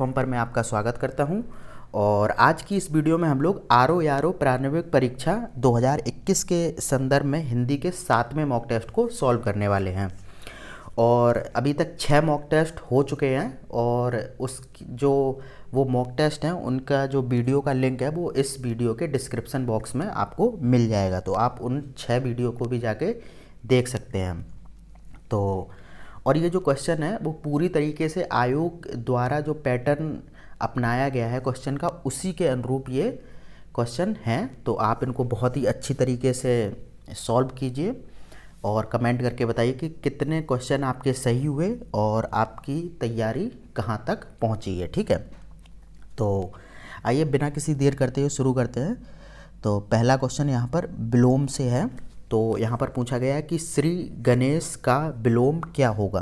Platform पर मैं आपका स्वागत करता हूं। और आज की इस वीडियो में हम लोग आर ओ प्रारंभिक परीक्षा 2021 के संदर्भ में हिंदी के 7वें मॉक टेस्ट को सॉल्व करने वाले हैं। और अभी तक 6 मॉक टेस्ट हो चुके हैं और उस जो वो मॉक टेस्ट हैं उनका जो वीडियो का लिंक है वो इस वीडियो के डिस्क्रिप्शन बॉक्स में आपको मिल जाएगा, तो आप उन 6 वीडियो को भी जाके देख सकते हैं। तो और ये जो क्वेश्चन है वो पूरी तरीके से आयोग द्वारा जो पैटर्न अपनाया गया है क्वेश्चन का, उसी के अनुरूप ये क्वेश्चन हैं। तो आप इनको बहुत ही अच्छी तरीके से सॉल्व कीजिए और कमेंट करके बताइए कि कितने क्वेश्चन आपके सही हुए और आपकी तैयारी कहाँ तक पहुँची है। ठीक है, तो आइए बिना किसी देर करते हुए शुरू करते हैं। तो पहला क्वेश्चन यहाँ पर विलोम से है। तो यहाँ पर पूछा गया है कि श्री गणेश का विलोम क्या होगा।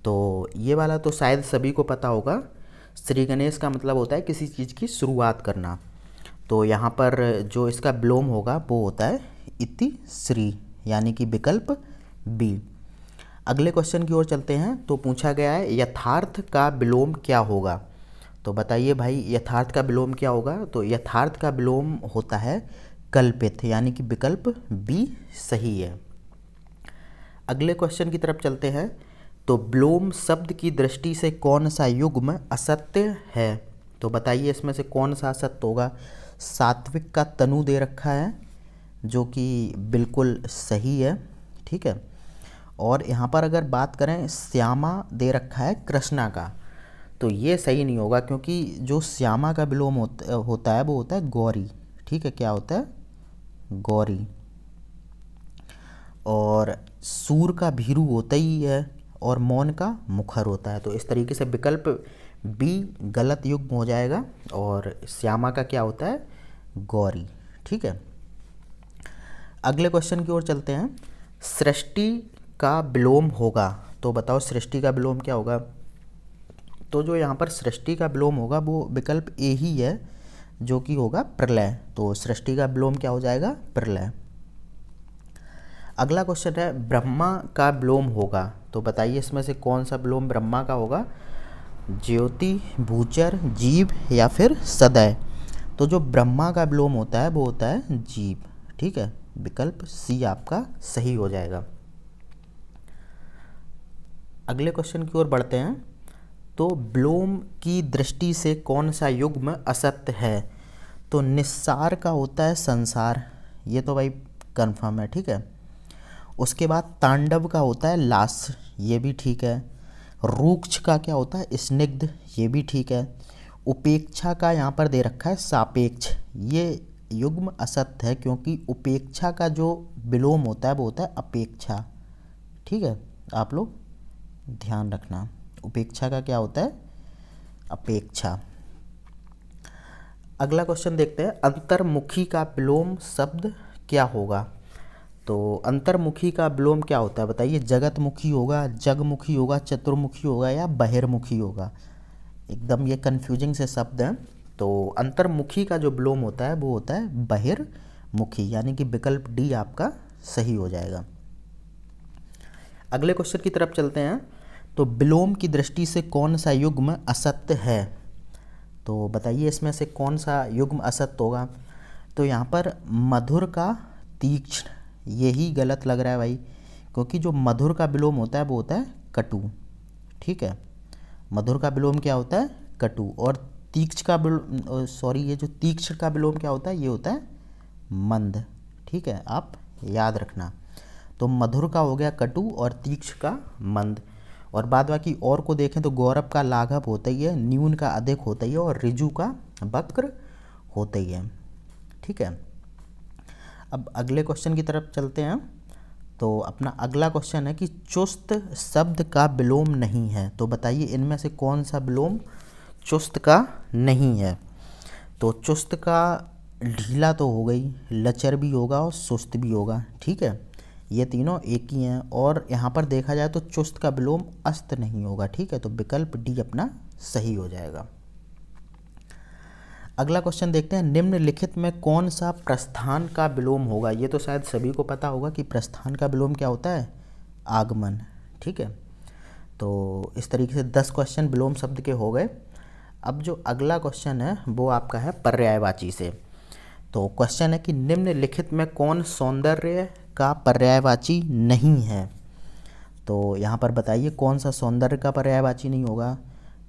तो ये वाला तो शायद सभी को पता होगा। श्री गणेश का मतलब होता है किसी चीज़ की शुरुआत करना। तो यहाँ पर जो इसका विलोम होगा वो होता है इति श्री, यानी कि विकल्प बी। अगले क्वेश्चन की ओर चलते हैं। तो पूछा गया है यथार्थ का विलोम क्या होगा। तो बताइए भाई यथार्थ का विलोम क्या होगा। तो यथार्थ का विलोम होता है कल्पित, यानी कि विकल्प बी सही है। अगले क्वेश्चन की तरफ चलते हैं। तो विलोम शब्द की दृष्टि से कौन सा युग्म असत्य है। तो बताइए इसमें से कौन सा असत्य होगा। सात्विक का तनु दे रखा है जो कि बिल्कुल सही है। ठीक है, और यहाँ पर अगर बात करें श्यामा दे रखा है कृष्णा का, तो ये सही नहीं होगा क्योंकि जो श्यामा का विलोम होता है वो होता है गौरी। ठीक है, क्या होता है गौरी। और सूर का भीरू होता ही है और मौन का मुखर होता है। तो इस तरीके से विकल्प बी गलत युग्म हो जाएगा और श्यामा का क्या होता है गौरी। ठीक है, अगले क्वेश्चन की ओर चलते हैं। सृष्टि का विलोम होगा। तो बताओ सृष्टि का विलोम क्या होगा। तो जो यहाँ पर सृष्टि का विलोम होगा वो विकल्प ए ही है जो कि होगा प्रलय। तो सृष्टि का विलोम क्या हो जाएगा प्रलय। अगला क्वेश्चन है ब्रह्मा का विलोम होगा। तो बताइए इसमें से कौन सा विलोम ब्रह्मा का होगा। ज्योति, भूचर, जीव या फिर सदय। तो जो ब्रह्मा का विलोम होता है वो होता है जीव। ठीक है, विकल्प सी आपका सही हो जाएगा। अगले क्वेश्चन की ओर बढ़ते हैं। तो विलोम की दृष्टि से कौन सा युग्म असत्य है। तो निस्सार का होता है संसार, ये तो भाई कंफर्म है। ठीक है, उसके बाद तांडव का होता है लास, ये भी ठीक है। रूक्ष का क्या होता है स्निग्ध, ये भी ठीक है। उपेक्षा का यहाँ पर दे रखा है सापेक्ष, ये युग्म असत्य है क्योंकि उपेक्षा का जो विलोम होता है वो होता है अपेक्षा। ठीक है, आप लोग ध्यान रखना उपेक्षा का क्या होता है अपेक्षा। अगला क्वेश्चन देखते हैं अंतर्मुखी का विलोम शब्द क्या होगा। तो अंतर्मुखी का विलोम क्या होता है बताइए। जगतमुखी होगा, जगमुखी होगा, चतुर्मुखी होगा या बहिर्मुखी होगा। एकदम ये कन्फ्यूजिंग से शब्द हैं। तो अंतर्मुखी का जो विलोम होता है वो होता है बहिर्मुखी, यानी कि विकल्प डी आपका सही हो जाएगा। अगले क्वेश्चन की तरफ चलते हैं। तो विलोम की दृष्टि से कौन सा युग्म असत्य है। तो बताइए इसमें से कौन सा युग्म असत्य होगा। तो यहाँ पर मधुर का तीक्ष्ण, यही गलत लग रहा है भाई, क्योंकि जो मधुर का विलोम होता है वो होता है कटु। ठीक है, मधुर का विलोम क्या होता है कटु। और तीक्ष्ण का ये जो तीक्ष्ण का विलोम क्या होता है ये होता है मंद। ठीक है, आप याद रखना। तो मधुर का हो गया कटु और तीक्ष्ण का मंद। और बाद बाकी और को देखें तो गौरव का लाघव होता ही है, न्यून का अधिक होता ही है और ऋजु का वक्र होता ही है। ठीक है, अब अगले क्वेश्चन की तरफ चलते हैं। तो अपना अगला क्वेश्चन है कि चुस्त शब्द का विलोम नहीं है। तो बताइए इनमें से कौन सा विलोम चुस्त का नहीं है। तो चुस्त का ढीला तो हो गई, लचर भी होगा और सुस्त भी होगा। ठीक है, ये तीनों एक ही हैं। और यहाँ पर देखा जाए तो चुस्त का विलोम अस्त नहीं होगा। ठीक है, तो विकल्प डी अपना सही हो जाएगा। अगला क्वेश्चन देखते हैं निम्नलिखित में कौन सा प्रस्थान का विलोम होगा। ये तो शायद सभी को पता होगा कि प्रस्थान का विलोम क्या होता है आगमन। ठीक है, तो इस तरीके से 10 क्वेश्चन विलोम शब्द के हो गए। अब जो अगला क्वेश्चन है वो आपका है पर्यायवाची से। तो क्वेश्चन है कि निम्नलिखित में कौन सौंदर्य का पर्यायवाची नहीं है। तो यहाँ पर बताइए कौन सा सौंदर्य का पर्यायवाची नहीं होगा।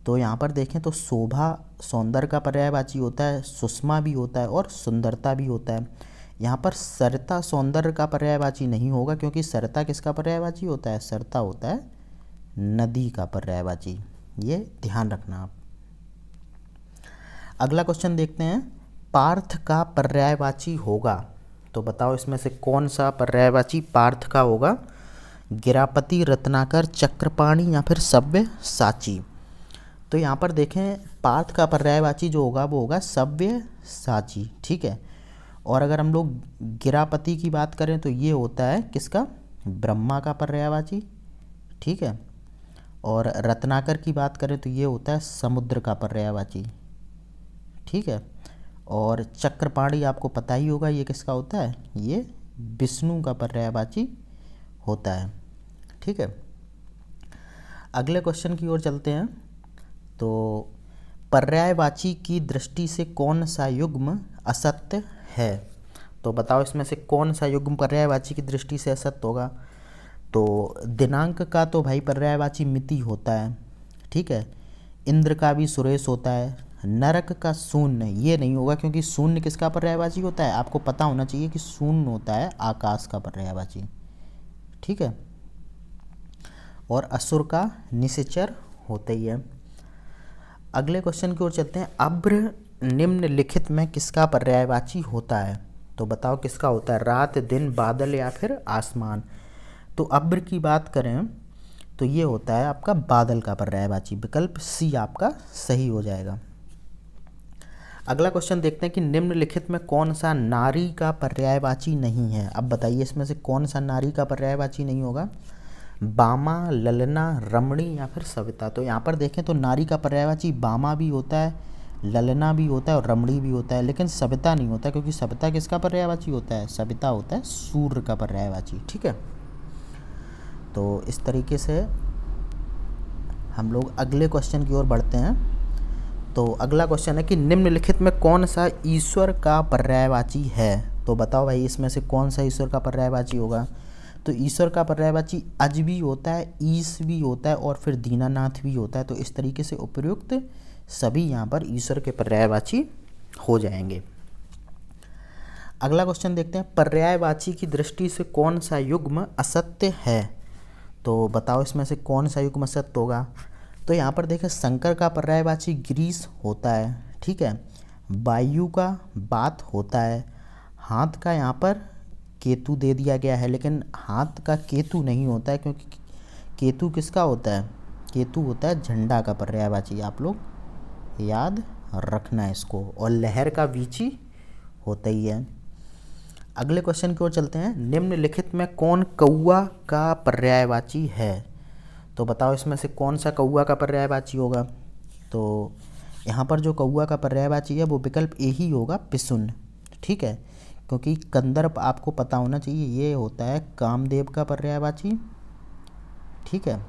तो यहाँ पर देखें तो शोभा सौंदर्य का पर्यायवाची होता है, सुषमा भी होता है और सुंदरता भी होता है। यहाँ पर सरता सौंदर्य का पर्यायवाची नहीं होगा, क्योंकि सरता किसका पर्यायवाची होता है, सरता होता है नदी का पर्यायवाची। ये ध्यान रखना आप। अगला क्वेश्चन देखते हैं, पार्थ का पर्यायवाची होगा। तो बताओ इसमें से कौन सा पर्यायवाची पार्थ का होगा। गिरापति, रत्नाकर, चक्रपाणि या फिर सव्यसाची। तो यहाँ पर देखें पार्थ का पर्यायवाची जो होगा वो होगा सव्यसाची, ठीक है। और अगर हम लोग गिरापति की बात करें तो ये होता है किसका, ब्रह्मा का पर्यायवाची, ठीक है। और रत्नाकर की बात करें तो ये होता है समुद्र का पर्यायवाची, ठीक है। और चक्रपाणि आपको पता ही होगा ये किसका होता है, ये विष्णु का पर्यायवाची होता है, ठीक है। अगले क्वेश्चन की ओर चलते हैं। तो पर्यायवाची की दृष्टि से कौन सा युग्म असत्य है। तो बताओ इसमें से कौन सा युग्म पर्यायवाची की दृष्टि से असत्य होगा। तो दिनांक का तो भाई पर्यायवाची मिति होता है, ठीक है। इंद्र का भी सुरेश होता है। नरक का शून्य ये नहीं होगा, क्योंकि शून्य किसका पर्यायवाची होता है, आपको पता होना चाहिए कि शून्य होता है आकाश का पर्यायवाची, ठीक है। और असुर का निशाचर होता ही है। अगले क्वेश्चन की ओर चलते हैं, अभ्र निम्नलिखित में किसका पर्यायवाची होता है। तो बताओ किसका होता है, रात, दिन, बादल या फिर आसमान। तो अभ्र की बात करें तो ये होता है आपका बादल का पर्यायवाची, विकल्प सी आपका सही हो जाएगा। अगला क्वेश्चन देखते हैं कि निम्नलिखित में कौन सा नारी का पर्यायवाची नहीं है। अब बताइए इसमें से कौन सा नारी का पर्यायवाची नहीं होगा। बामा, ललना, रमणी या फिर सविता। तो यहाँ पर देखें तो नारी का पर्यायवाची बामा भी होता है, ललना भी होता है और रमणी भी होता है, लेकिन सविता नहीं होता, क्योंकि सविता किसका पर्यायवाची होता है, सविता होता है सूर्य का पर्यायवाची, ठीक है। तो इस तरीके से हम लोग अगले क्वेश्चन की ओर बढ़ते हैं। तो अगला क्वेश्चन है कि निम्नलिखित में कौन सा ईश्वर का पर्यायवाची है। तो बताओ भाई इसमें से कौन सा ईश्वर का पर्यायवाची होगा। तो ईश्वर का पर्यायवाची अज भी होता है, ईश भी होता है और फिर दीनानाथ भी होता है। तो इस तरीके से उपयुक्त सभी यहाँ पर ईश्वर के पर्यायवाची हो जाएंगे। अगला क्वेश्चन देखते हैं, पर्यायवाची की दृष्टि से कौन सा युग्म असत्य है। तो बताओ इसमें से कौन सा युग्म असत्य होगा। तो यहाँ पर देखें शंकर का पर्यायवाची ग्रीस होता है, ठीक है। वायु का बात होता है। हाथ का यहाँ पर केतु दे दिया गया है, लेकिन हाथ का केतु नहीं होता है, क्योंकि केतु किसका होता है, केतु होता है झंडा का पर्यायवाची, आप लोग याद रखना है इसको। और लहर का वीची होता ही है। अगले क्वेश्चन की ओर चलते हैं, निम्नलिखित में कौन कौआ का पर्यायवाची है। तो बताओ इसमें से कौन सा कौआ का पर्यायवाची होगा। तो यहाँ पर जो कौआ का पर्यायवाची है वो विकल्प ए ही होगा, पिसुन, ठीक है। क्योंकि कंदर्प आपको पता होना चाहिए ये होता है कामदेव का पर्यायवाची, ठीक है।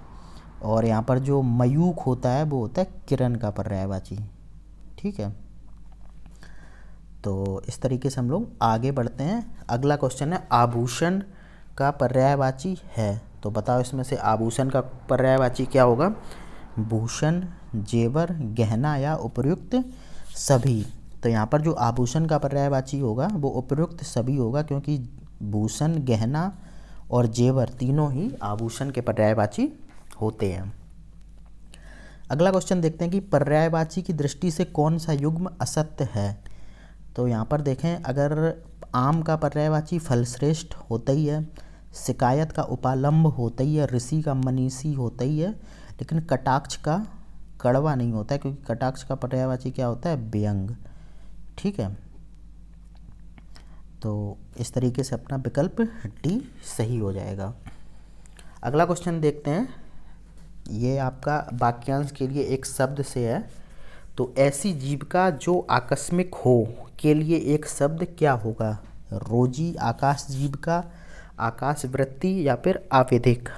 और यहाँ पर जो मयूख होता है वो होता है किरण का पर्यायवाची, ठीक है। तो इस तरीके से हम लोग आगे बढ़ते हैं। अगला क्वेश्चन है, आभूषण का पर्यायवाची है। तो बताओ इसमें से आभूषण का पर्यायवाची क्या होगा। भूषण, जेवर, गहना या उपयुक्त सभी। तो यहाँ पर जो आभूषण का पर्यायवाची होगा वो उपयुक्त सभी होगा, क्योंकि भूषण, गहना और जेवर तीनों ही आभूषण के पर्यायवाची होते हैं। अगला क्वेश्चन देखते हैं कि पर्यायवाची की दृष्टि से कौन सा युग्म असत्य है। तो यहाँ पर देखें, अगर आम का पर्यायवाची फलश्रेष्ठ होता ही है, शिकायत का उपालंब होता ही है, ऋषि का मनीषी होता ही है, लेकिन कटाक्ष का कड़वा नहीं होता है, क्योंकि कटाक्ष का पर्यायवाची क्या होता है, व्यंग, ठीक है। तो इस तरीके से अपना विकल्प डी सही हो जाएगा। अगला क्वेश्चन देखते हैं, ये आपका वाक्यांश के लिए एक शब्द से है। तो ऐसी जीविका जो आकस्मिक हो के लिए एक शब्द क्या होगा। रोजी, आकाश जीविका, आकाश वृत्ति या फिर आवेदिक।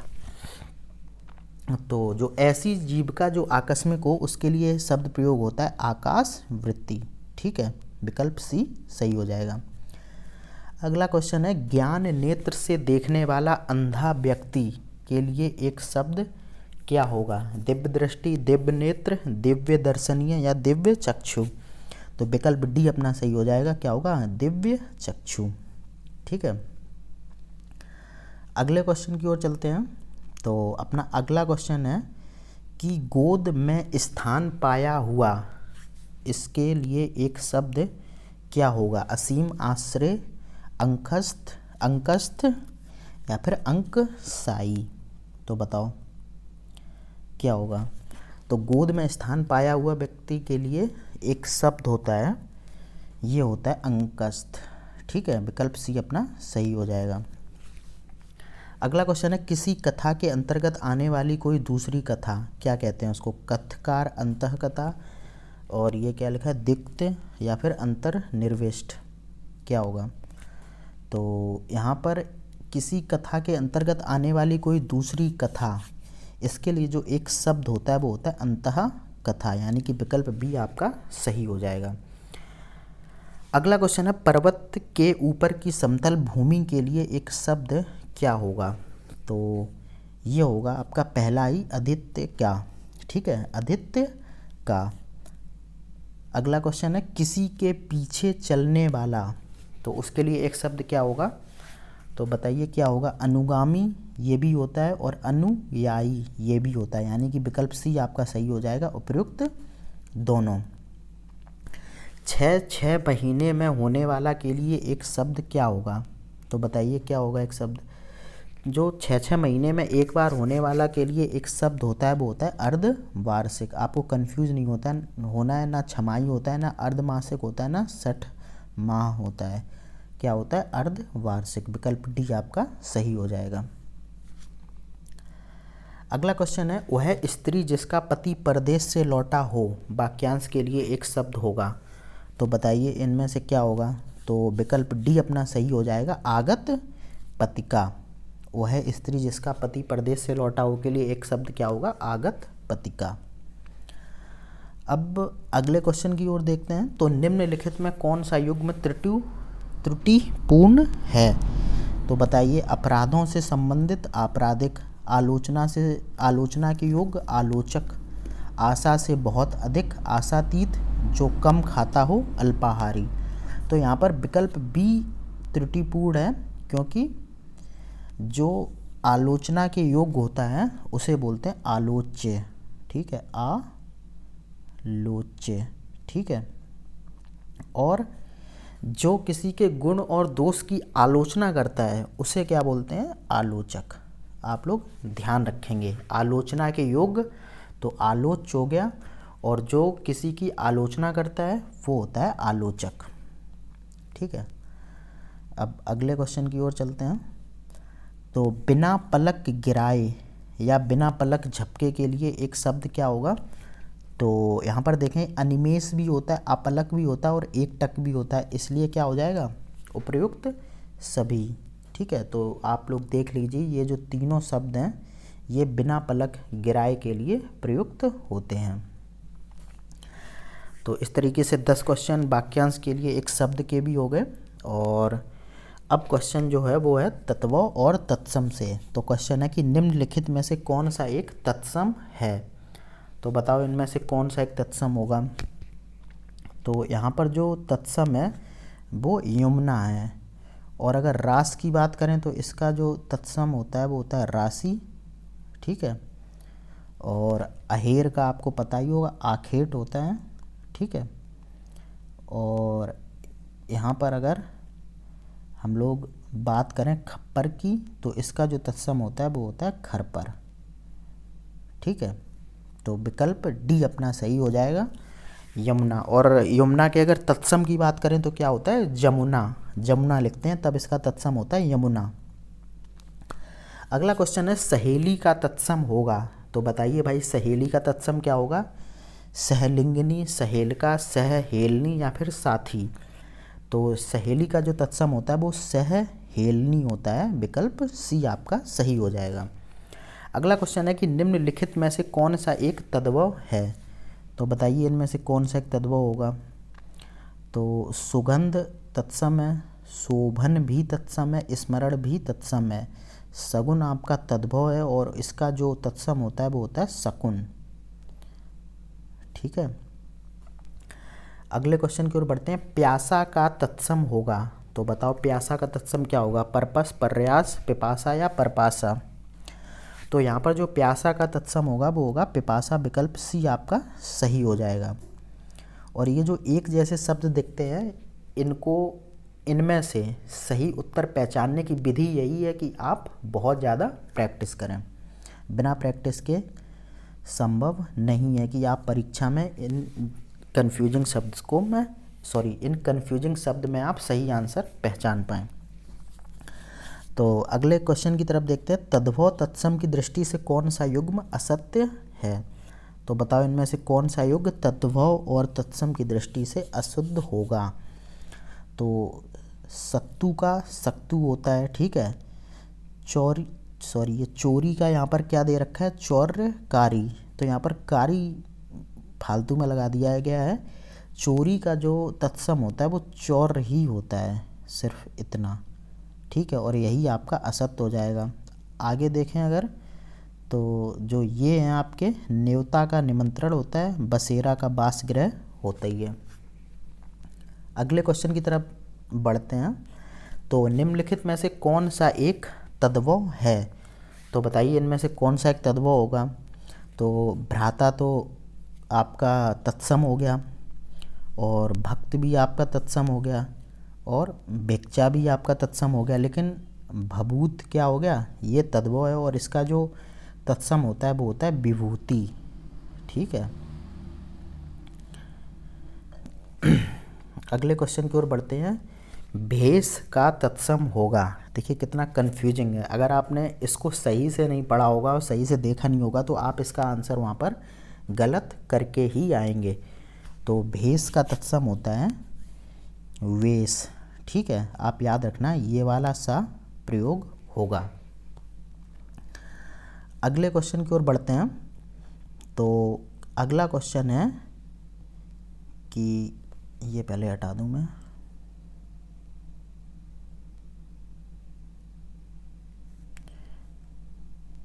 तो जो ऐसी जीविका जो आकस्मिक हो उसके लिए शब्द प्रयोग होता है आकाश वृत्ति। ठीक है, विकल्प सी सही हो जाएगा। अगला क्वेश्चन है ज्ञान नेत्र से देखने वाला अंधा व्यक्ति के लिए एक शब्द क्या होगा? दिव्य दृष्टि, दिव्य नेत्र, दिव्य दर्शनीय या दिव्य चक्षु। तो विकल्प डी अपना सही हो जाएगा, क्या होगा? दिव्य चक्षु। ठीक है, अगले क्वेश्चन की ओर चलते हैं। तो अपना अगला क्वेश्चन है कि गोद में स्थान पाया हुआ, इसके लिए एक शब्द क्या होगा? असीम, आश्रय, अंकस्थ या फिर अंकसाई। तो बताओ क्या होगा? तो गोद में स्थान पाया हुआ व्यक्ति के लिए एक शब्द होता है, ये होता है अंकस्थ। ठीक है, विकल्प सी अपना सही हो जाएगा। अगला क्वेश्चन है किसी कथा के अंतर्गत आने वाली कोई दूसरी कथा क्या कहते हैं उसको? कथकार, अंतःकथा, और ये क्या लिखा है? दिक्त या फिर अंतर्निर्विष्ट। क्या होगा? तो यहाँ पर किसी कथा के अंतर्गत आने वाली कोई दूसरी कथा, इसके लिए जो एक शब्द होता है वो होता है अंतः कथा, यानी कि विकल्प बी आपका सही हो जाएगा। अगला क्वेश्चन है पर्वत के ऊपर की समतल भूमि के लिए एक शब्द क्या होगा? तो ये होगा आपका पहला ही आदित्य का। ठीक है, आदित्य का। अगला क्वेश्चन है किसी के पीछे चलने वाला, तो उसके लिए एक शब्द क्या होगा? तो बताइए क्या होगा? अनुगामी ये भी होता है और अनुयायी ये भी होता है, यानी कि विकल्प सी आपका सही हो जाएगा, उपयुक्त दोनों। 6 महीने में होने वाला के लिए एक शब्द क्या होगा? तो बताइए क्या होगा एक शब्द? जो 6 महीने में एक बार होने वाला के लिए एक शब्द होता है वो होता है अर्धवार्षिक। आपको कंफ्यूज नहीं होना है, ना छमाही होता है, ना अर्धमासिक होता है, ना 60 माह होता है। क्या होता है? अर्धवार्षिक। विकल्प डी आपका सही हो जाएगा। अगला क्वेश्चन है वह स्त्री जिसका पति परदेश से लौटा हो, वाक्यांश के लिए एक शब्द होगा। तो बताइए इनमें से क्या होगा? तो विकल्प डी अपना सही हो जाएगा, आगत पतिका। वह स्त्री जिसका पति परदेश से लौटा हो के लिए एक शब्द क्या होगा? आगत पतिका। अब अगले क्वेश्चन की ओर देखते हैं। तो निम्नलिखित में कौन सा युग्म त्रुटिपूर्ण है? तो बताइए अपराधों से संबंधित आपराधिक, आलोचना के योग्य आलोचक, आशा से बहुत अधिक आशातीत, जो कम खाता हो अल्पाहारी। तो यहाँ पर विकल्प बी त्रुटिपूर्ण है, क्योंकि जो आलोचना के योग्य होता है उसे बोलते हैं आलोच्य। ठीक है, आलोच्य। ठीक है, और जो किसी के गुण और दोष की आलोचना करता है उसे क्या बोलते हैं? आलोचक। आप लोग ध्यान रखेंगे, आलोचना के योग्य तो आलोच्य हो गया, और जो किसी की आलोचना करता है वो होता है आलोचक। ठीक है, अब अगले क्वेश्चन की ओर चलते हैं। तो बिना पलक गिराए या बिना पलक झपके के लिए एक शब्द क्या होगा? तो यहाँ पर देखें अनिमेष भी होता है, अपलक भी होता है और एक टक भी होता है, इसलिए क्या हो जाएगा? उपयुक्त सभी। ठीक है, तो आप लोग देख लीजिए ये जो तीनों शब्द हैं ये बिना पलक गिराए के लिए प्रयुक्त होते हैं। तो इस तरीके से 10 क्वेश्चन वाक्यांश के लिए एक शब्द के भी हो गए। और अब क्वेश्चन जो है वो है तत्व और तत्सम से। तो क्वेश्चन है कि निम्नलिखित में से कौन सा एक तत्सम है? तो बताओ इनमें से कौन सा एक तत्सम होगा? तो यहाँ पर जो तत्सम है वो यमुना है, और अगर रास की बात करें तो इसका जो तत्सम होता है वो होता है राशि। ठीक है, और अहेर का आपको पता ही होगा आखेट होता है। ठीक है, और यहाँ पर अगर हम लोग बात करें खप्पर की तो इसका जो तत्सम होता है वो होता है खरपर। ठीक है, तो विकल्प डी अपना सही हो जाएगा, यमुना। और यमुना के अगर तत्सम की बात करें तो क्या होता है? जमुना। जमुना लिखते हैं तब इसका तत्सम होता है यमुना। अगला क्वेश्चन है सहेली का तत्सम होगा। तो बताइए भाई सहेली का तत्सम क्या होगा? सहलिंगिनी, सहेलका, सहेलनी या फिर साथी। तो सहेली का जो तत्सम होता है वो सहेलनी होता है, विकल्प सी आपका सही हो जाएगा। अगला क्वेश्चन है कि निम्नलिखित में से कौन सा एक तद्भव है। तो बताइए इनमें से कौन सा एक तद्भव होगा। तो सुगंध तत्सम है, शोभन भी तत्सम है, स्मरण भी तत्सम है। सगुन आपका तद्भव है और इसका जो तत्सम होता है वो होता है शकुन। ठीक है, अगले क्वेश्चन की ओर बढ़ते हैं। प्यासा का तत्सम होगा। तो बताओ प्यासा का तत्सम क्या होगा। पर्पस, प्रयास, पिपासा या परपासा। तो यहाँ पर जो प्यासा का तत्सम होगा वो होगा पिपासा, विकल्प सी आपका सही हो जाएगा। और ये जो एक जैसे शब्द दिखते हैं इनको, इनमें से सही उत्तर पहचानने की विधि यही है कि आप बहुत ज़्यादा प्रैक्टिस करें। बिना प्रैक्टिस के संभव नहीं है कि आप परीक्षा में इन कन्फ्यूजिंग शब्द में आप सही आंसर पहचान पाएँ। तो अगले क्वेश्चन की तरफ देखते हैं। तद्भव तत्सम की दृष्टि से कौन सा युग्म असत्य है। तो बताओ इनमें से कौन सा युग्म तद्भव और तत्सम की दृष्टि से अशुद्ध होगा। तो सत्तू का सक्तु होता है। ठीक है, ये चोरी का यहाँ पर क्या दे रखा है, चौर्यकारी। तो यहाँ पर कारी फालतू में लगा दिया गया है। चोरी का जो तत्सम होता है वो चौर ही होता है, सिर्फ इतना। ठीक है, और यही आपका असत्य हो जाएगा। आगे देखें अगर, तो जो ये हैं आपके न्योता का निमंत्रण होता है, बसेरा का वासगृह होता ही है। अगले क्वेश्चन की तरफ बढ़ते हैं। तो निम्नलिखित में से कौन सा एक तद्भव है। तो बताइए इनमें से कौन सा एक तद्भव होगा। तो भ्राता तो आपका तत्सम हो गया, और भक्त भी आपका तत्सम हो गया, और भिक्षा भी आपका तत्सम हो गया। लेकिन भभूत क्या हो गया, ये तद्भव है और इसका जो तत्सम होता है वो होता है विभूति। ठीक है, अगले क्वेश्चन की ओर बढ़ते हैं। भेष का तत्सम होगा। देखिए कितना कन्फ्यूजिंग है। अगर आपने इसको सही से नहीं पढ़ा होगा और सही से देखा नहीं होगा तो आप इसका आंसर वहाँ पर गलत करके ही आएंगे। तो भेष का तत्सम होता है वेश। ठीक है, आप याद रखना ये वाला सा प्रयोग होगा। अगले क्वेश्चन की ओर बढ़ते हैं। तो अगला क्वेश्चन है कि ये पहले हटा दूं मैं।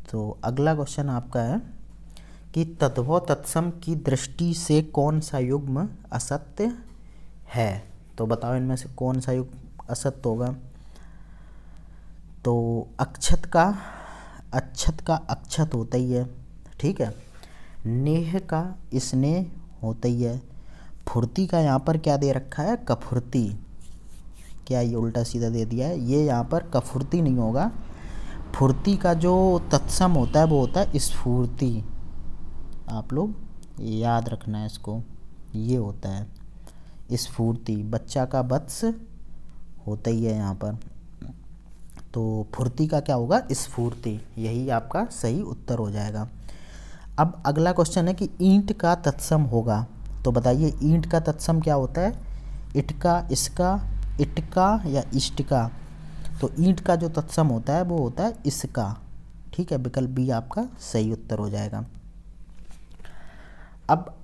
तो अगला क्वेश्चन आपका है कि तद्भव तत्सम की दृष्टि से कौन सा युग्म असत्य है। तो बताओ इनमें से कौन सा युग्म असत्य होगा। तो अक्षत का अक्षत होता ही है। ठीक है, नेह का स्नेह होता ही है। फुर्ती का यहाँ पर क्या दे रखा है, कफुर्ती। क्या ये उल्टा सीधा दे दिया है, ये यहाँ पर कफुर्ती नहीं होगा। फुर्ती का जो तत्सम होता है वो होता है स्फूर्ति। आप लोग याद रखना है इसको, ये होता है स्फूर्ति। बच्चा का वत्स होता ही है यहाँ पर। तो फुर्ती का क्या होगा, स्फूर्ति। यही आपका सही उत्तर हो जाएगा। अब अगला क्वेश्चन है कि ईंट का तत्सम होगा। तो बताइए ईंट का तत्सम क्या होता है, इटका, इसका, इटका या इष्टका। तो ईंट का जो तत्सम होता है वो होता है इसका। ठीक है, विकल्प बी आपका सही उत्तर हो जाएगा। अब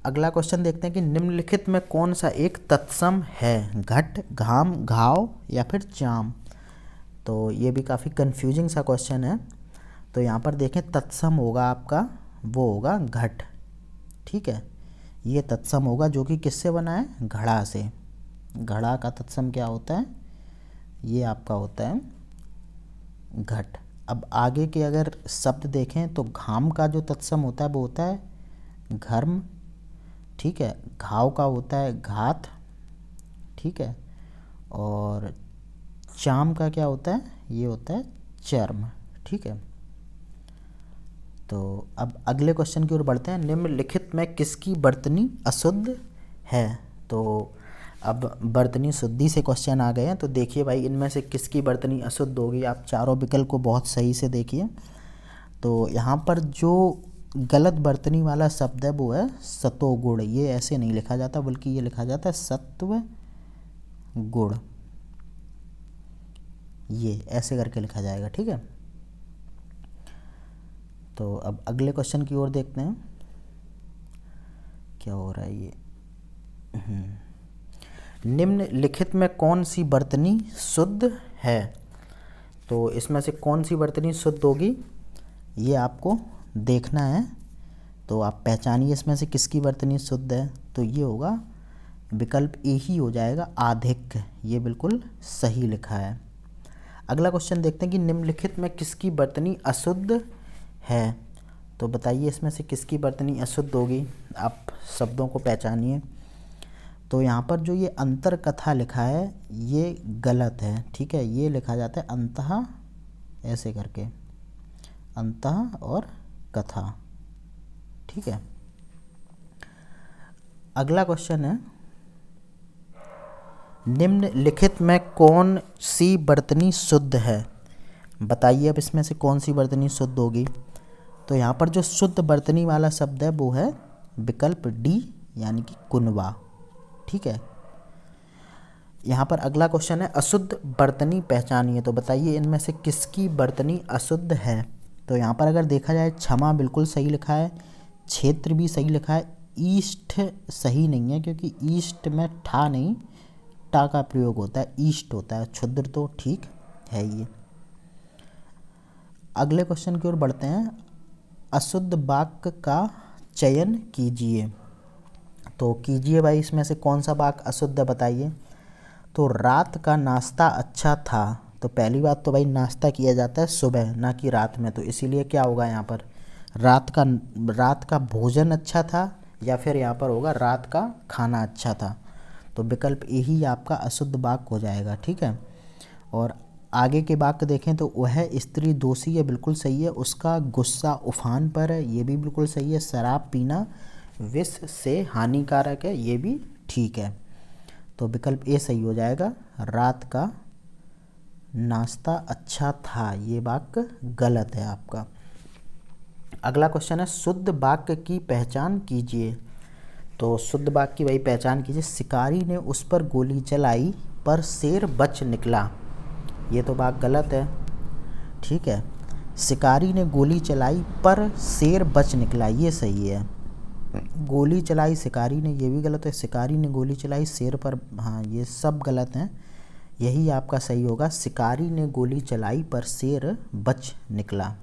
अगला क्वेश्चन देखते हैं कि निम्नलिखित में कौन सा एक तत्सम है, घट, घाम, घाव या फिर चाम। तो ये भी काफ़ी कंफ्यूजिंग सा क्वेश्चन है। तो यहाँ पर देखें तत्सम होगा आपका, वो होगा घट। ठीक है, ये तत्सम होगा जो कि किससे बना है, घड़ा से। घड़ा का तत्सम क्या होता है, ये आपका होता है घट। अब आगे के अगर शब्द देखें तो घाम का जो तत्सम होता है वो होता है घर्म। ठीक है, घाव का होता है घात। ठीक है, और चाम का क्या होता है, ये होता है चर्म। ठीक है, तो अब अगले क्वेश्चन की ओर बढ़ते हैं। निम्नलिखित में किसकी वर्तनी अशुद्ध है। तो अब वर्तनी शुद्धि से क्वेश्चन आ गए हैं। तो देखिए भाई इनमें से किसकी वर्तनी अशुद्ध होगी। आप चारों विकल्प को बहुत सही से देखिए। तो यहाँ पर जो गलत वर्तनी वाला शब्द है वो है सतोगुण। ये ऐसे नहीं लिखा जाता बल्कि ये लिखा जाता है सत्व गुण। ये ऐसे करके लिखा जाएगा। ठीक है, तो अब अगले क्वेश्चन की ओर देखते हैं क्या हो रहा है ये। निम्नलिखित में कौन सी वर्तनी शुद्ध है? तो इसमें से कौन सी वर्तनी शुद्ध होगी ये आपको देखना है। तो आप पहचानिए इसमें से किसकी वर्तनी शुद्ध है। तो ये होगा विकल्प ए ही हो जाएगा, आधिक। ये बिल्कुल सही लिखा है। अगला क्वेश्चन देखते हैं कि निम्नलिखित में किसकी वर्तनी अशुद्ध है। तो बताइए इसमें से किसकी वर्तनी अशुद्ध होगी। आप शब्दों को पहचानिए। तो यहाँ पर जो ये अंतर कथा लिखा है ये गलत है, ठीक है। ये लिखा जाता है अंतः, ऐसे करके, अंतः और कथा, ठीक है। अगला क्वेश्चन है, निम्नलिखित में कौन सी वर्तनी शुद्ध है। बताइए अब इसमें से कौन सी वर्तनी शुद्ध होगी। तो यहाँ पर जो शुद्ध वर्तनी वाला शब्द है वो है विकल्प डी, यानी कि कुनवा, ठीक है। यहाँ पर अगला क्वेश्चन है, अशुद्ध वर्तनी पहचानिए। तो बताइए इनमें से किसकी वर्तनी अशुद्ध है। तो यहाँ पर अगर देखा जाए क्षमा बिल्कुल सही लिखा है, क्षेत्र भी सही लिखा है, ईष्ट सही नहीं है क्योंकि ईष्ट में ठा नहीं टा का प्रयोग होता है, ईष्ट होता है। क्षुद्र तो ठीक है ये। अगले क्वेश्चन की ओर बढ़ते हैं, अशुद्ध वाक्य का चयन कीजिए। तो कीजिए भाई, इसमें से कौन सा वाक्य अशुद्ध है बताइए। तो रात का नाश्ता अच्छा था। तो पहली बात तो भाई नाश्ता किया जाता है सुबह, ना कि रात में। तो इसीलिए क्या होगा यहाँ पर, रात का भोजन अच्छा था, या फिर यहाँ पर होगा रात का खाना अच्छा था। तो विकल्प ए ही आपका अशुद्ध वाक्य हो जाएगा, ठीक है। और आगे के वाक्य देखें तो वह स्त्री दोषी है, बिल्कुल सही है। उसका गुस्सा उफान पर है, ये भी बिल्कुल सही है। शराब पीना विष से हानिकारक है, ये भी ठीक है। तो विकल्प ए सही हो जाएगा, रात का नाश्ता अच्छा था, ये वाक्य गलत है आपका। अगला क्वेश्चन है, शुद्ध वाक्य की पहचान कीजिए। तो शुद्ध वाक्य की वही पहचान कीजिए, शिकारी ने उस पर गोली चलाई पर शेर बच निकला। ये तो वाक्य गलत है, ठीक है। शिकारी ने गोली चलाई पर शेर बच निकला, ये सही है। गोली चलाई शिकारी ने, ये भी गलत है। शिकारी ने गोली चलाई शेर पर, हाँ ये सब गलत हैं। यही आपका सही होगा, शिकारी ने गोली चलाई पर शेर बच निकला,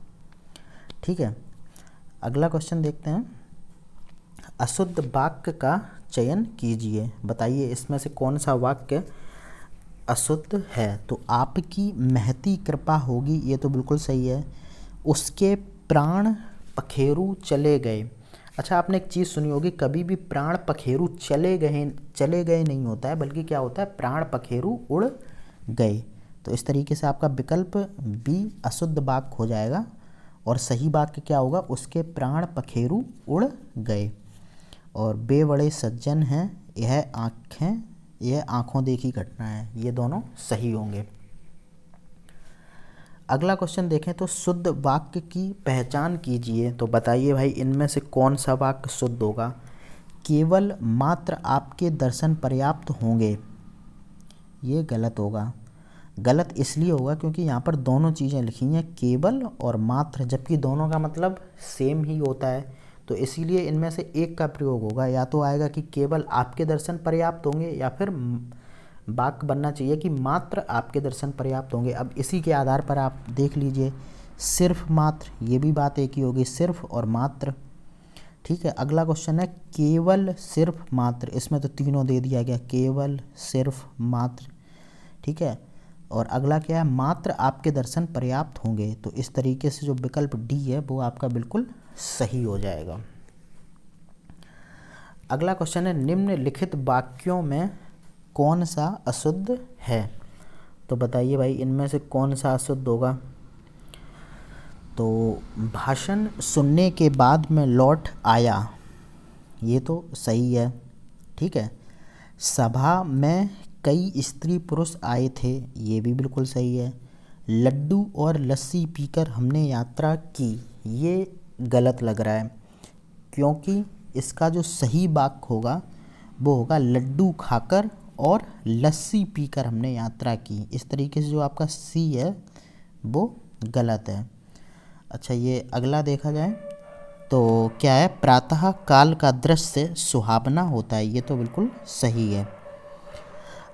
ठीक है। अगला क्वेश्चन देखते हैं, अशुद्ध वाक्य का चयन कीजिए। बताइए इसमें से कौन सा वाक्य अशुद्ध है। तो आपकी महती कृपा होगी, ये तो बिल्कुल सही है। उसके प्राण पखेरु चले गए। अच्छा, आपने एक चीज़ सुनी होगी, कभी भी प्राण पखेरु चले गए नहीं होता है, बल्कि क्या होता है, प्राण पखेरु उड़ गए। तो इस तरीके से आपका विकल्प बी अशुद्ध वाक्य हो जाएगा। और सही वाक्य क्या होगा, उसके प्राण पखेरु उड़ गए। और वे बड़े सज्जन हैं, यह आँखों देखी घटना है, ये दोनों सही होंगे। अगला क्वेश्चन देखें तो शुद्ध वाक्य की पहचान कीजिए। तो बताइए भाई इनमें से कौन सा वाक्य शुद्ध होगा। केवल मात्र आपके दर्शन पर्याप्त होंगे, ये गलत होगा। गलत इसलिए होगा क्योंकि यहाँ पर दोनों चीज़ें लिखी हैं, केवल और मात्र, जबकि दोनों का मतलब सेम ही होता है। तो इसीलिए इनमें से एक का प्रयोग होगा, या तो आएगा कि केवल आपके दर्शन पर्याप्त होंगे, या फिर वाक्य बनना चाहिए कि मात्र आपके दर्शन पर्याप्त होंगे। अब इसी के आधार पर आप देख लीजिए, सिर्फ मात्र, ये भी बात एक ही होगी, सिर्फ और मात्र, ठीक है। अगला क्वेश्चन है, केवल सिर्फ मात्र, इसमें तो तीनों दे दिया गया, केवल सिर्फ मात्र, ठीक है। और अगला क्या है, मात्र आपके दर्शन पर्याप्त होंगे। तो इस तरीके से जो विकल्प डी है वो आपका बिल्कुल सही हो जाएगा। अगला क्वेश्चन है, निम्नलिखित वाक्यों में कौन सा अशुद्ध है। तो बताइए भाई इनमें से कौन सा अशुद्ध होगा। तो भाषण सुनने के बाद मैं लौट आया, ये तो सही है, ठीक है। सभा में कई स्त्री पुरुष आए थे, ये भी बिल्कुल सही है। लड्डू और लस्सी पीकर हमने यात्रा की, ये गलत लग रहा है, क्योंकि इसका जो सही वाक्य होगा वो होगा लड्डू खाकर और लस्सी पीकर हमने यात्रा की। इस तरीके से जो आपका सी है वो गलत है। अच्छा, ये अगला देखा जाए तो क्या है, प्रातः काल का दृश्य सुहावना होता है, ये तो बिल्कुल सही है।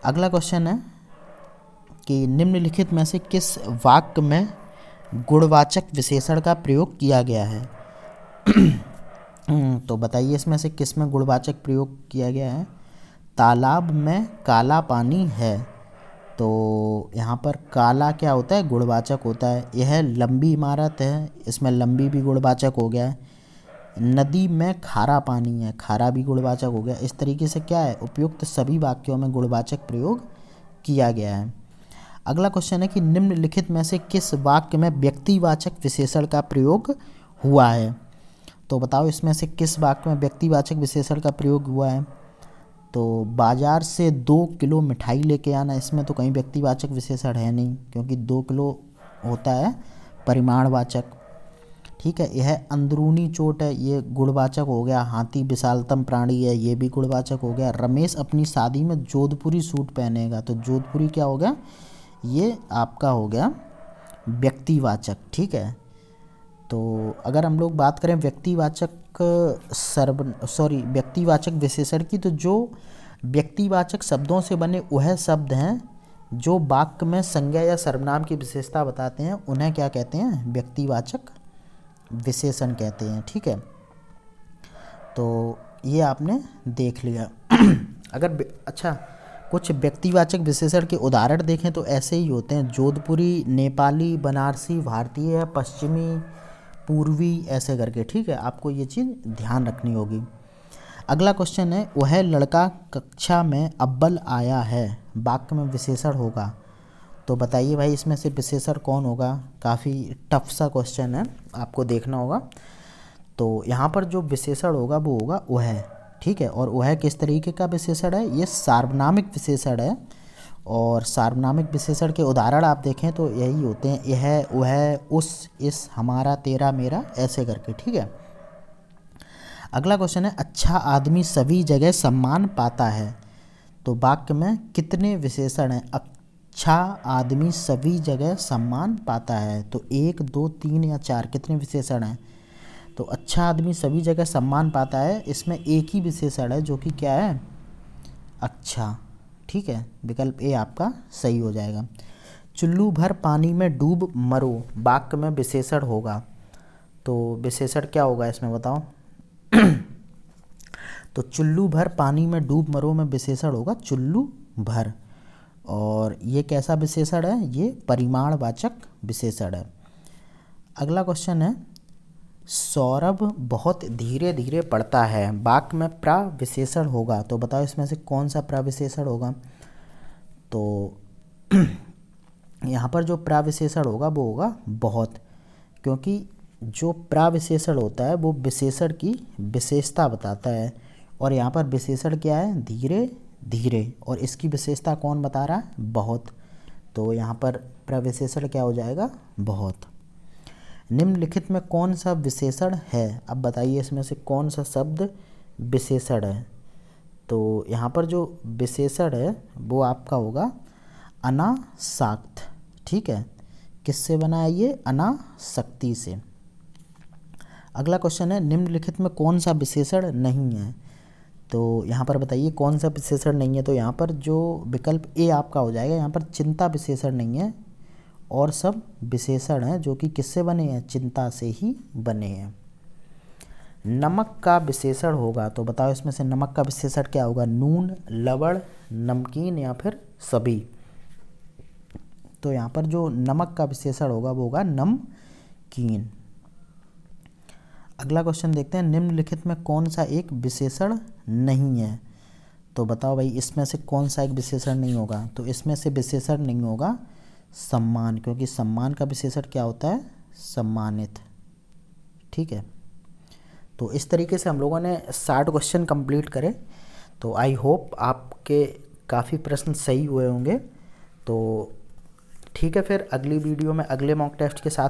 अगला क्वेश्चन है कि निम्नलिखित में से किस वाक्य में गुणवाचक विशेषण का प्रयोग किया गया है। तो बताइए इसमें से किस में गुणवाचक प्रयोग किया गया है। तालाब में काला पानी है, तो यहाँ पर काला क्या होता है, गुणवाचक होता है। यह लंबी इमारत है, इसमें लंबी भी गुणवाचक हो गया है। नदी में खारा पानी है, खारा भी गुणवाचक हो गया। इस तरीके से क्या है, उपयुक्त सभी वाक्यों में गुणवाचक प्रयोग किया गया है। अगला क्वेश्चन है कि निम्नलिखित में से किस वाक्य में व्यक्तिवाचक विशेषण का प्रयोग हुआ है। तो बताओ इसमें से किस वाक्य में व्यक्तिवाचक विशेषण का प्रयोग हुआ है। तो बाजार से 2 किलो मिठाई लेके आना, इसमें तो कहीं व्यक्तिवाचक विशेषण है नहीं, क्योंकि 2 किलो होता है परिमाणवाचक। ठीक है, यह अंदरूनी चोट है, ये गुणवाचक हो गया। हाथी विशालतम प्राणी है, ये भी गुणवाचक हो गया। रमेश अपनी शादी में जोधपुरी सूट पहनेगा, तो जोधपुरी क्या हो गया, ये आपका हो गया व्यक्तिवाचक। ठीक है, तो अगर हम लोग बात करें व्यक्तिवाचक विशेषण की, तो जो व्यक्तिवाचक शब्दों से बने वह शब्द हैं जो वाक्य में संज्ञा या सर्वनाम की विशेषता बताते हैं, उन्हें क्या कहते हैं, व्यक्तिवाचक विशेषण कहते हैं। ठीक है, तो ये आपने देख लिया। अच्छा, कुछ व्यक्तिवाचक विशेषण के उदाहरण देखें तो ऐसे ही होते हैं, जोधपुरी, नेपाली, बनारसी, भारतीय, पश्चिमी, पूर्वी, ऐसे करके। ठीक है, आपको ये चीज़ ध्यान रखनी होगी। अगला क्वेश्चन है, वह लड़का कक्षा में अव्वल आया है, वाक्य में विशेषण होगा। तो बताइए भाई इसमें से विशेषण कौन होगा। काफ़ी टफ सा क्वेश्चन है, आपको देखना होगा। तो यहाँ पर जो विशेषण होगा वो होगा वह। ठीक है, और वह किस तरीके का विशेषण है, ये सार्वनामिक विशेषण है। और सार्वनामिक विशेषण के उदाहरण आप देखें तो यही होते हैं, यह, वह, उस, इस, हमारा, तेरा, मेरा, ऐसे करके। ठीक है, अगला क्वेश्चन है, अच्छा आदमी सभी जगह सम्मान पाता है। तो वाक्य में कितने विशेषण हैं। अच्छा आदमी सभी जगह सम्मान पाता है, तो 1, 2, 3 या 4, कितने विशेषण हैं। तो अच्छा आदमी सभी जगह सम्मान पाता है, इसमें एक ही विशेषण है जो कि क्या है, अच्छा। ठीक है, विकल्प ए आपका सही हो जाएगा। चुल्लू भर पानी में डूब मरो, वाक्य में विशेषण होगा। तो विशेषण क्या होगा इसमें बताओ। तो चुल्लू भर पानी में डूब मरो में विशेषण होगा चुल्लू भर। और ये कैसा विशेषण है, ये परिमाणवाचक विशेषण है। अगला क्वेश्चन है, सौरभ बहुत धीरे धीरे पढ़ता है, वाक्य में प्रविशेषण होगा। तो बताओ इसमें से कौन सा प्रविशेषण होगा। तो यहाँ पर जो प्रविशेषण होगा वो होगा बहुत, क्योंकि जो प्रविशेषण होता है वो विशेषण की विशेषता बताता है। और यहाँ पर विशेषण क्या है, धीरे धीरे, और इसकी विशेषता कौन बता रहा है, बहुत। तो यहाँ पर प्रविशेषण क्या हो जाएगा, बहुत। निम्नलिखित में कौन सा विशेषण है। अब बताइए इसमें से कौन सा शब्द विशेषण है। तो यहाँ पर जो विशेषण है वो आपका होगा अनासक्त। ठीक है, किससे बना है ये, अनासक्ति से। अगला क्वेश्चन है, निम्नलिखित में कौन सा विशेषण नहीं है। तो यहाँ पर बताइए कौन सा विशेषण नहीं है। तो यहाँ पर जो विकल्प ए आपका हो जाएगा, यहाँ पर चिंता विशेषण नहीं है, और सब विशेषण हैं जो कि किससे बने हैं, चिंता से ही बने हैं। नमक का विशेषण होगा। तो बताओ इसमें से नमक का विशेषण क्या होगा, नून, लवण, नमकीन या फिर सभी। तो यहाँ पर जो नमक का विशेषण होगा वो होगा नमकीन। अगला क्वेश्चन देखते हैं, निम्नलिखित में कौन सा एक विशेषण नहीं है। तो बताओ भाई इसमें से कौन सा एक विशेषण नहीं होगा। तो इसमें से विशेषण नहीं होगा सम्मान, क्योंकि सम्मान का विशेषण क्या होता है, सम्मानित। ठीक है, तो इस तरीके से हम लोगों ने 60 क्वेश्चन कंप्लीट करे। तो आई होप आपके काफ़ी प्रश्न सही हुए होंगे। तो ठीक है, फिर अगली वीडियो में अगले मॉक टेस्ट के साथ